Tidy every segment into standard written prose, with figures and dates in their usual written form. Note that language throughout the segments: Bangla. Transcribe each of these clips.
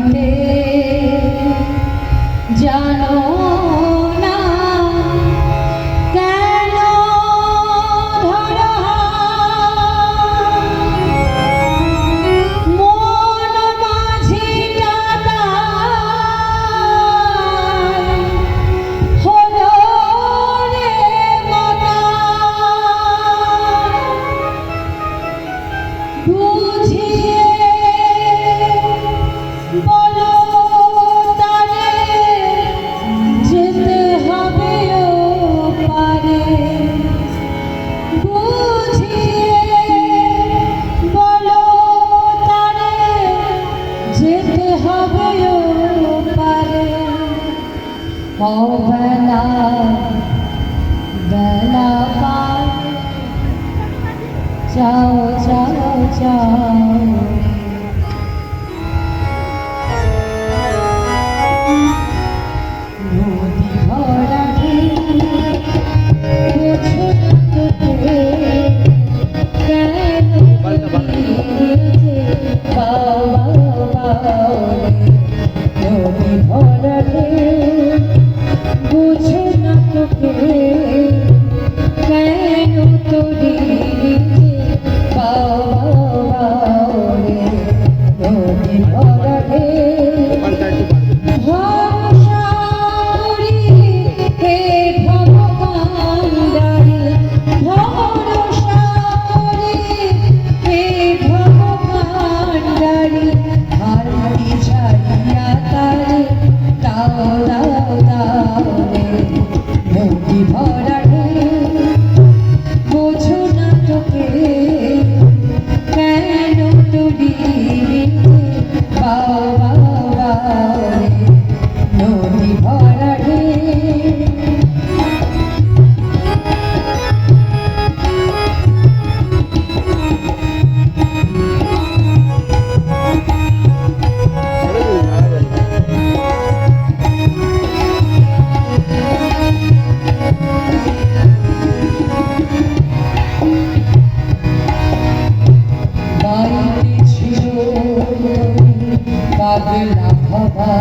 বাড়িতে জানো না কেন ধরা মন মাঝি টানা হলো রে মাতা বুঝিয়ে বলো তারে যেতে হবে ও পারে বুঝিয়ে বলো তারে যেতে হবে ও পারে বেলা বেলা পার যাও যাও যাও নদী ভরা নদী ভরা বুঝে না তোকে কেন তোরে নদী ভরা পাগলা ভবা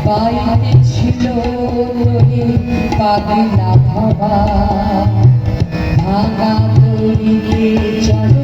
বাইরে ছিল পাগলা ভবা ভাঙা তরিকে চল